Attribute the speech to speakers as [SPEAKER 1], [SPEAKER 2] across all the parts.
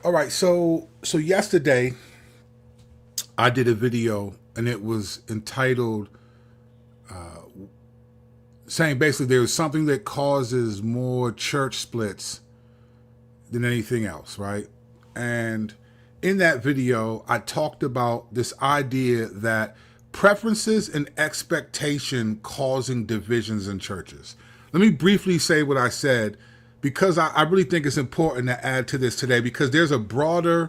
[SPEAKER 1] All right, so yesterday I did a video and it was entitled saying basically there's something that causes more church splits than anything else, right? And in that video, I talked about this idea that preferences and expectation causing divisions in churches. Let me briefly say what I said because I really think it's important to add to this today because this is a broader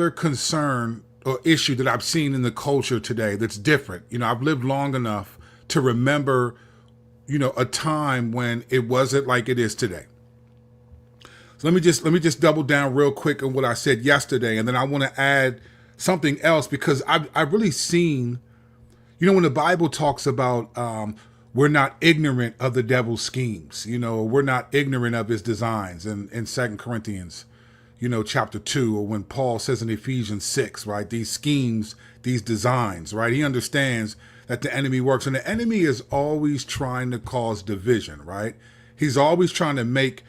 [SPEAKER 1] concern or issue that I've seen in the culture today that's different. I've lived long enough to remember, a time when it wasn't like it is today. So let me just double down real quick on what I said yesterday, and then I want to add something else because I've really seen, when the Bible talks about we're not ignorant of the devil's schemes, we're not ignorant of his designs in 2 Corinthians, chapter 2, or when Paul says in Ephesians 6, right, these schemes, these designs, right, he understands that the enemy works, and the enemy is always trying to cause division, right? He's always trying to make,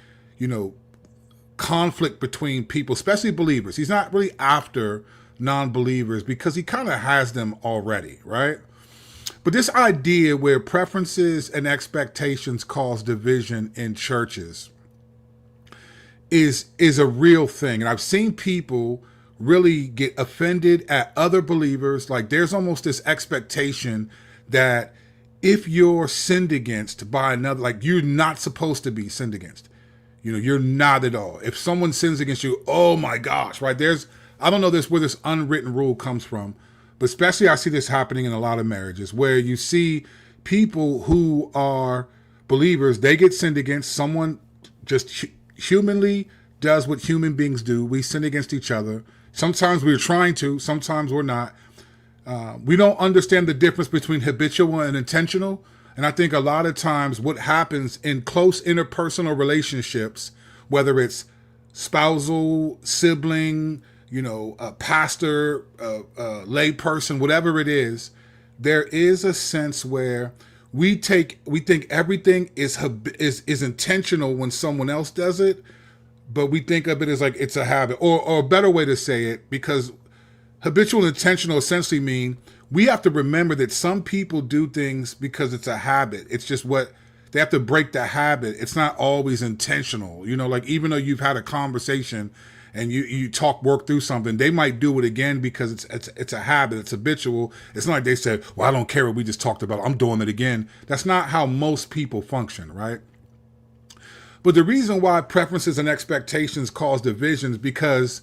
[SPEAKER 1] conflict between people, especially believers. He's not really after non-believers because he kind of has them already, right? But this idea where preferences and expectations cause division in churches is a real thing. And I've seen people really get offended at other believers. Like there's almost this expectation that if you're sinned against by another, like you're not supposed to be sinned against. You're not at all. If someone sins against you, oh my gosh, right? I don't know where this unwritten rule comes from, but especially I see this happening in a lot of marriages where you see people who are believers, they get sinned against. Someone just humanly does what human beings do. We sin against each other. Sometimes we're trying to, sometimes we're not. We don't understand the difference between habitual and intentional. And I think a lot of times what happens in close interpersonal relationships, whether it's spousal, sibling, a pastor, lay person, whatever it is, there is a sense where we think everything is intentional when someone else does it, but we think of it as like it's a habit, or a better way to say it, because habitual and intentional essentially mean we have to remember that some people do things because it's a habit. It's just what they have to break the habit. It's not always intentional. Like even though you've had a conversation and you work through something, they might do it again because it's a habit. It's habitual. It's not like they said, well, I don't care what we just talked about. I'm doing it again. That's not how most people function, right? But the reason why preferences and expectations cause divisions because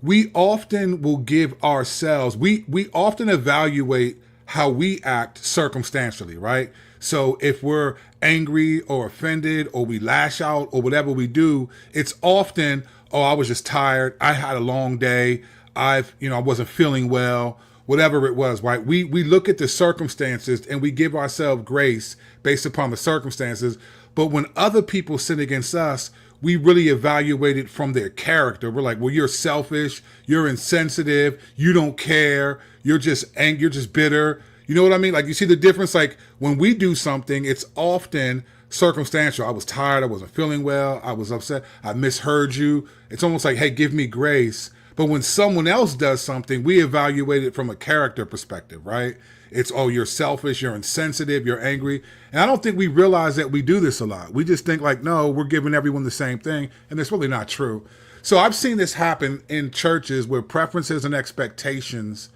[SPEAKER 1] we often will give ourselves, we often evaluate how we act circumstantially, right? So if we're angry or offended or we lash out or whatever we do, it's often, oh, I was just tired. I had a long day. I wasn't feeling well, whatever it was, right? We look at the circumstances and we give ourselves grace based upon the circumstances. But when other people sin against us, we really evaluate it from their character. We're like, well, you're selfish, you're insensitive, you don't care, you're just angry, you're just bitter. You know what I mean? Like you see the difference? Like when we do something, it's often circumstantial. I was tired, I wasn't feeling well, I was upset, I misheard you. It's almost like, hey, give me grace. But when someone else does something, we evaluate it from a character perspective, right? It's, oh, you're selfish, you're insensitive, you're angry. And I don't think we realize that we do this a lot. We just think like, no, we're giving everyone the same thing. And it's really not true. So I've seen this happen in churches where preferences and expectations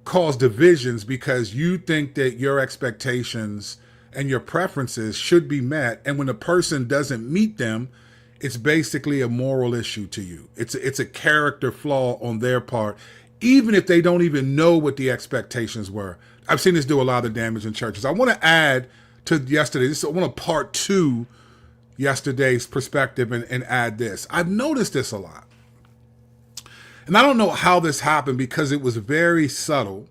[SPEAKER 1] cause divisions because you think that your expectations and your preferences should be met. And when a person doesn't meet them, it's basically a moral issue to you. It's a character flaw on their part, even if they don't even know what the expectations were. I've seen this do a lot of damage in churches. I want to add to yesterday, I want to part two yesterday's perspective and add this. I've noticed this a lot. And I don't know how this happened because it was very subtle.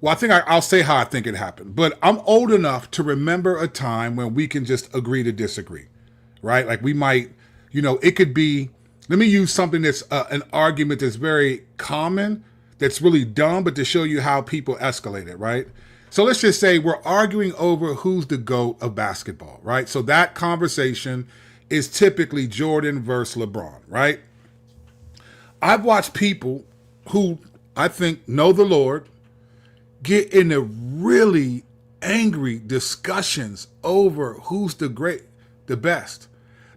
[SPEAKER 1] Well, I think I'll say how I think it happened. But I'm old enough to remember a time when we can just agree to disagree, right? Like we might, it could be, let me use something that's an argument that's very common, that's really dumb, but to show you how people escalate it, right? So let's just say we're arguing over who's the GOAT of basketball, right? So that conversation is typically Jordan versus LeBron, right? I've watched people who I think know the Lord get into really angry discussions over who's the best.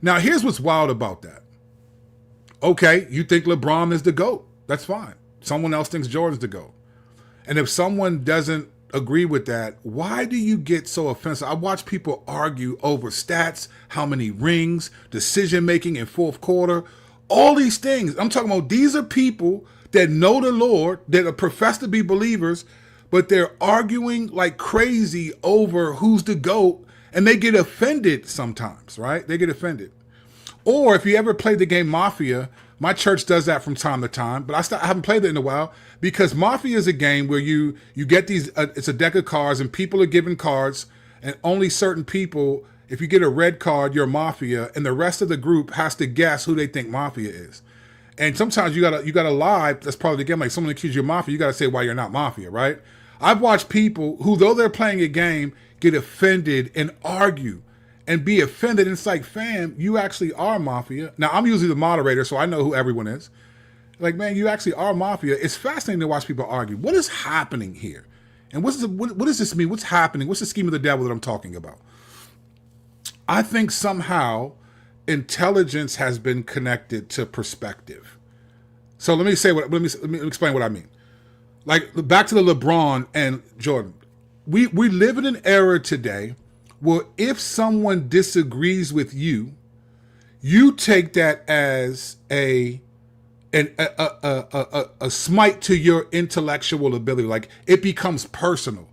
[SPEAKER 1] Now, here's what's wild about that. Okay, you think LeBron is the GOAT. That's fine. Someone else thinks Jordan's the GOAT. And if someone doesn't agree with that, why do you get so offensive? I watch people argue over stats, how many rings, decision making in fourth quarter, all these things. I'm talking about these are people that know the Lord, that profess to be believers, but they're arguing like crazy over who's the GOAT, and they get offended sometimes, right? They get offended. Or if you ever played the game Mafia, my church does that from time to time, but I haven't played it in a while because Mafia is a game where you get these, it's a deck of cards and people are given cards and only certain people, if you get a red card, you're Mafia, and the rest of the group has to guess who they think Mafia is. And sometimes you gotta lie, that's part of the game, like someone accuses you of Mafia, you gotta say why you're not Mafia, right? I've watched people who, though they're playing a game, get offended and argue and be offended. And it's like, fam, you actually are Mafia. Now, I'm usually the moderator, so I know who everyone is. Like, man, you actually are Mafia. It's fascinating to watch people argue. What is happening here? And what does this mean? What's happening? What's the scheme of the devil that I'm talking about? I think somehow intelligence has been connected to perspective. So let me explain what I mean. Like, back to the LeBron and Jordan. We live in an era today where if someone disagrees with you, you take that as a smite to your intellectual ability. Like, it becomes personal.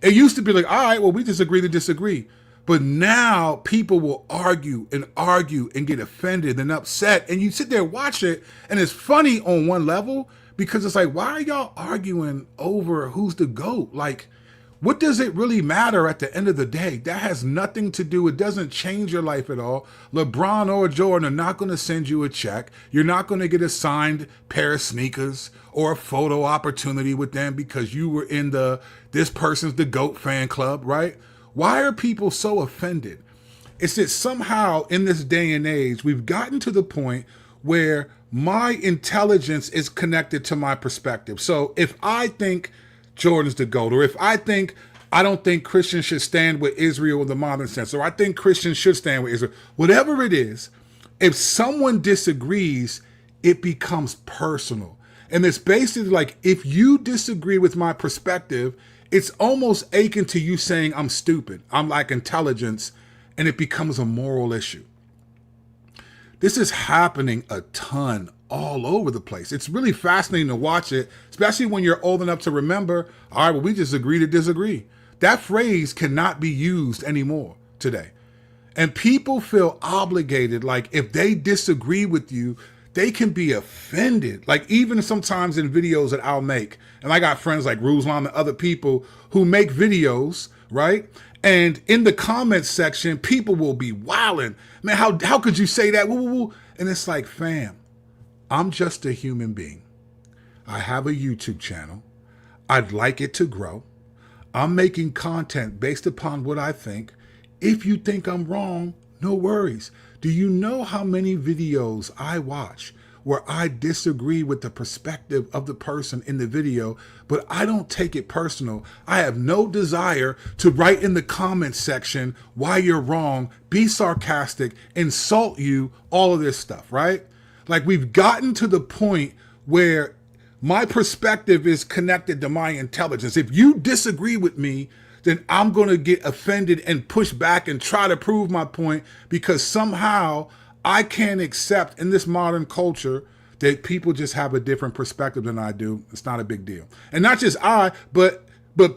[SPEAKER 1] It used to be like, all right, well, we disagree to disagree. But now people will argue and get offended and upset. And you sit there and watch it, and it's funny on one level because it's like, why are y'all arguing over who's the GOAT? Like, what does it really matter at the end of the day? That has nothing to do. It doesn't change your life at all. LeBron or Jordan are not going to send you a check. You're not going to get a signed pair of sneakers or a photo opportunity with them because you were in this person's the GOAT fan club, right? Why are people so offended? It's that somehow in this day and age, we've gotten to the point where my intelligence is connected to my perspective. So if I think Jordan's the GOAT, or if I don't think Christians should stand with Israel in the modern sense, or I think Christians should stand with Israel, whatever it is, if someone disagrees, it becomes personal. And it's basically like, if you disagree with my perspective, it's almost akin to you saying I'm stupid, I'm like intelligence, and it becomes a moral issue. This is happening a ton all over the place. It's really fascinating to watch it, especially when you're old enough to remember, all right, well, we just agree to disagree. That phrase cannot be used anymore today. And people feel obligated, like if they disagree with you, they can be offended. Like even sometimes in videos that I'll make, and I got friends like Ruslan and other people who make videos, right? And in the comments section, people will be wilding. Man, how could you say that? Woo, woo, woo. And it's like, fam, I'm just a human being. I have a YouTube channel. I'd like it to grow. I'm making content based upon what I think. If you think I'm wrong, no worries. Do you know how many videos I watch where I disagree with the perspective of the person in the video, but I don't take it personal? I have no desire to write in the comments section why you're wrong, be sarcastic, insult you, all of this stuff, right? Like, we've gotten to the point where my perspective is connected to my intelligence. If you disagree with me, then I'm going to get offended and push back and try to prove my point because somehow I can't accept in this modern culture that people just have a different perspective than I do. It's not a big deal. And not just but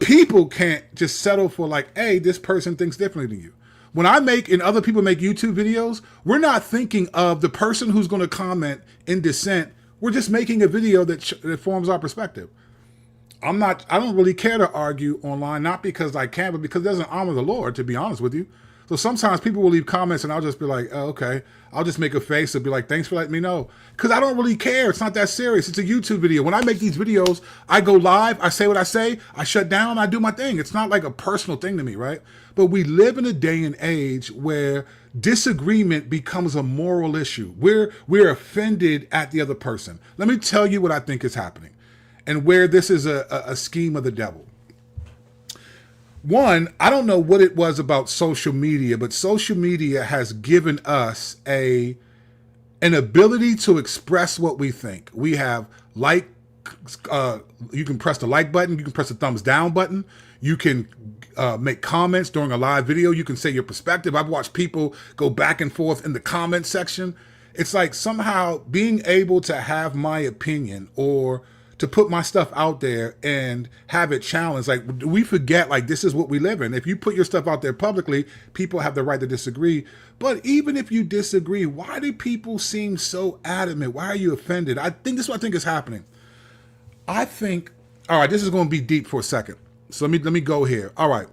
[SPEAKER 1] people can't just settle for like, hey, this person thinks differently than you. When I make and other people make YouTube videos, we're not thinking of the person who's going to comment in dissent. We're just making a video that forms our perspective. I don't really care to argue online, not because I can, but because it doesn't honor the Lord, to be honest with you. So sometimes people will leave comments and I'll just be like, oh, okay. I'll just make a face and be like, thanks for letting me know. Because I don't really care. It's not that serious. It's a YouTube video. When I make these videos, I go live, I say what I say, I shut down, I do my thing. It's not like a personal thing to me, right? But we live in a day and age where disagreement becomes a moral issue. We're offended at the other person. Let me tell you what I think is happening and where this is a scheme of the devil. One, I don't know what it was about social media, but social media has given us an ability to express what we think. We have you can press the like button, you can press the thumbs down button, you can make comments during a live video, you can say your perspective. I've watched people go back and forth in the comment section. It's like somehow being able to have my opinion or to put my stuff out there and have it challenged. Like, we forget, like, this is what we live in. If you put your stuff out there publicly, people have the right to disagree. But even if you disagree, why do people seem so adamant? Why are you offended? I think this is what I think is happening. I think, all right, this is going to be deep for a second. So let me go here. All right.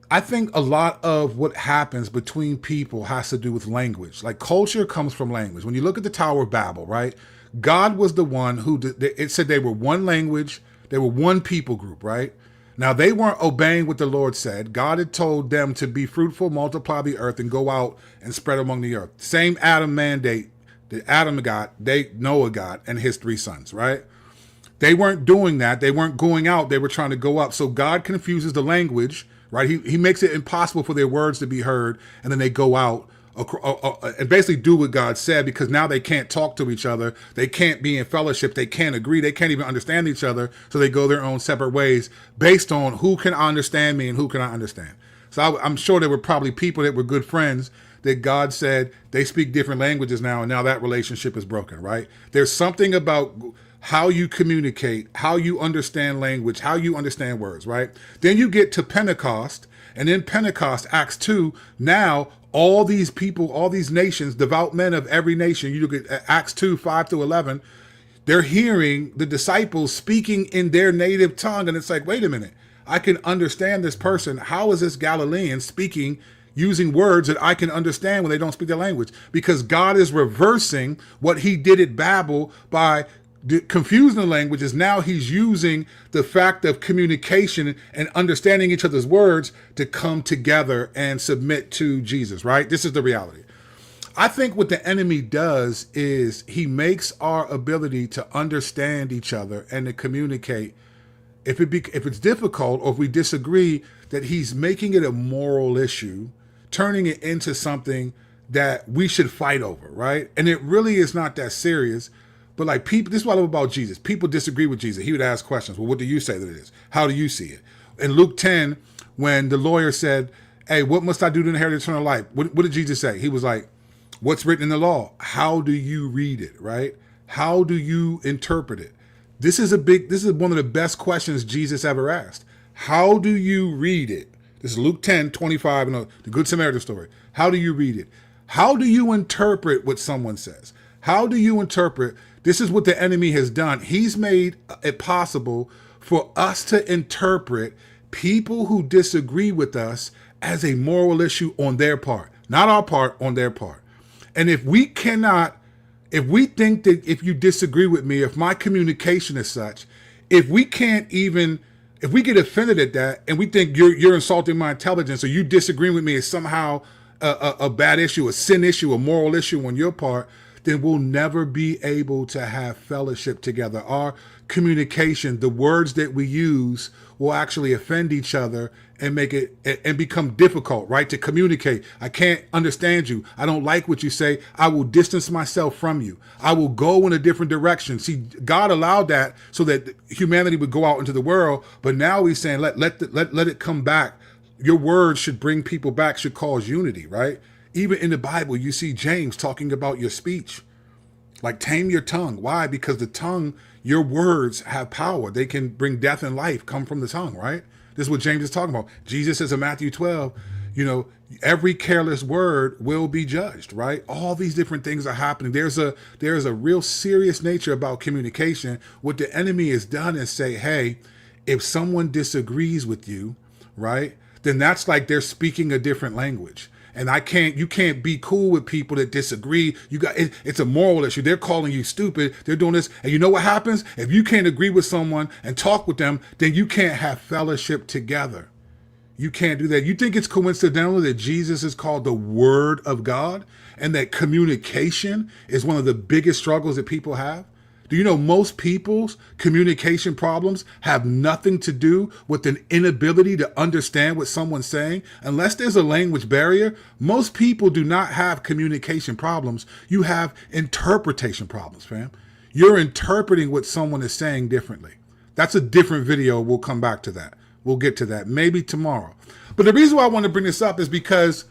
[SPEAKER 1] I think a lot of what happens between people has to do with language. Like, culture comes from language. When you look at the Tower of Babel, right? God was the one who it said they were one language, they were one people group, right? Now, they weren't obeying what the Lord said. God had told them to be fruitful, multiply the earth, and go out and spread among the earth. Same Adam mandate that Adam got, Noah got, and his 3 sons, right? They weren't doing that. They weren't going out. They were trying to go up. So God confuses the language, right? He makes it impossible for their words to be heard, and then they go out and basically do what God said, because now they can't talk to each other. They can't be in fellowship. They can't agree. They can't even understand each other. So they go their own separate ways based on who can understand me and who can I understand. So I'm sure there were probably people that were good friends that God said they speak different languages now, and now that relationship is broken, right? There's something about how you communicate, how you understand language, how you understand words, right? Then you get to Pentecost, and in Pentecost, Acts 2, now all these people, all these nations, devout men of every nation, you look at Acts 2, 5 through 11, they're hearing the disciples speaking in their native tongue. And it's like, wait a minute, I can understand this person. How is this Galilean speaking using words that I can understand when they don't speak their language? Because God is reversing what he did at Babel by confusing the languages. Now he's using the fact of communication and understanding each other's words to come together and submit to Jesus, right? This is the reality. I think what the enemy does is he makes our ability to understand each other and to communicate, if it's difficult or if we disagree, that he's making it a moral issue, turning it into something that we should fight over, right? And it really is not that serious. But like, people, this is what I love about Jesus. People disagree with Jesus. He would ask questions. Well, what do you say that it is? How do you see it? In Luke 10, when the lawyer said, hey, what must I do to inherit eternal life? What did Jesus say? He was like, what's written in the law? How do you read it, right? How do you interpret it? This is one of the best questions Jesus ever asked. How do you read it? This is Luke 10, 25, the Good Samaritan story. How do you read it? How do you interpret what someone says? How do you interpret? This is what the enemy has done. He's made it possible for us to interpret people who disagree with us as a moral issue on their part, not our part, on their part. And if we think that if you disagree with me, if my communication is such, if we get offended at that and we think you're insulting my intelligence, or you disagreeing with me is somehow a bad issue, a sin issue, a moral issue on your part, then we'll never be able to have fellowship together. Our communication, the words that we use, will actually offend each other and make it and become difficult, right? To communicate. I can't understand you. I don't like what you say. I will distance myself from you. I will go in a different direction. See, God allowed that so that humanity would go out into the world, but now he's saying, let it come back. Your words should bring people back, should cause unity, right? Even in the Bible, you see James talking about your speech. Like, tame your tongue. Why? Because the tongue, your words have power. They can bring death and life, come from the tongue, right? This is what James is talking about. Jesus says in Matthew 12, every careless word will be judged, right? All these different things are happening. There's a real serious nature about communication. What the enemy has done is say, hey, if someone disagrees with you, right, then that's like they're speaking a different language. And you can't be cool with people that disagree. It's a moral issue. They're calling you stupid. They're doing this. And you know what happens? If you can't agree with someone and talk with them, then you can't have fellowship together. You can't do that. You think it's coincidental that Jesus is called the Word of God and that communication is one of the biggest struggles that people have? Do you know most people's communication problems have nothing to do with an inability to understand what someone's saying? Unless there's a language barrier, most people do not have communication problems. You have interpretation problems, fam. You're interpreting what someone is saying differently. That's a different video. We'll come back to that. We'll get to that maybe tomorrow. But the reason why I want to bring this up is because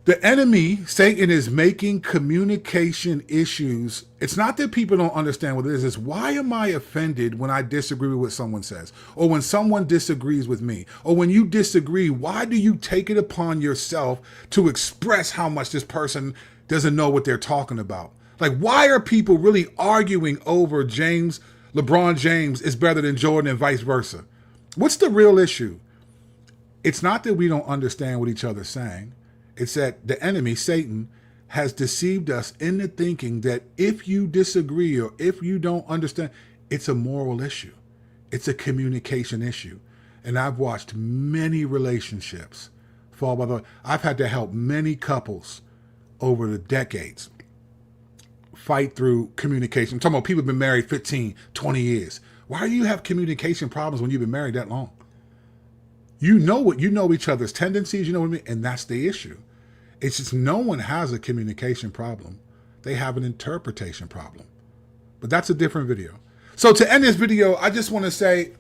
[SPEAKER 1] the enemy, Satan, is making communication issues. It's not that people don't understand what it is. It's why am I offended when I disagree with what someone says? Or when someone disagrees with me? Or when you disagree, why do you take it upon yourself to express how much this person doesn't know what they're talking about? Like, why are people really arguing over LeBron James is better than Jordan and vice versa? What's the real issue? It's not that we don't understand what each other's saying. It's that the enemy, Satan, has deceived us into thinking that if you disagree or if you don't understand, it's a moral issue. It's a communication issue. And I've watched many relationships fall by the way. I've had to help many couples over the decades fight through communication. I'm talking about people who've been married 15, 20 years. Why do you have communication problems when you've been married that long? You know each other's tendencies, you know what I mean? And that's the issue. It's just no one has a communication problem. They have an interpretation problem. But that's a different video. So to end this video, I just want to say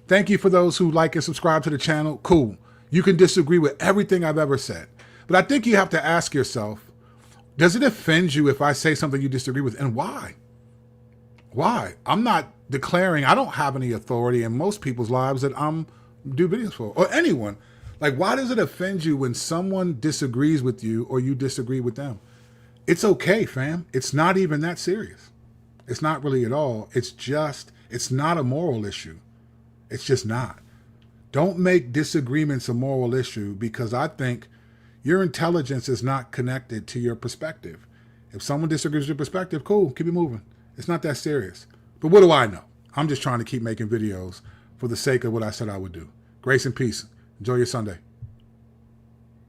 [SPEAKER 1] thank you for those who like and subscribe to the channel. Cool. You can disagree with everything I've ever said. But I think you have to ask yourself, does it offend you if I say something you disagree with? And why? Why? I'm not declaring, I don't have any authority in most people's lives that I'm do videos for, or anyone. Like, why does it offend you when someone disagrees with you or you disagree with them? It's okay, fam. It's not even that serious. It's not really at all. It's not a moral issue. It's just not. Don't make disagreements a moral issue, because I think your intelligence is not connected to your perspective. If someone disagrees with your perspective, cool, keep it moving. It's not that serious. But what do I know? I'm just trying to keep making videos for the sake of what I said I would do. Grace and peace. Enjoy your Sunday.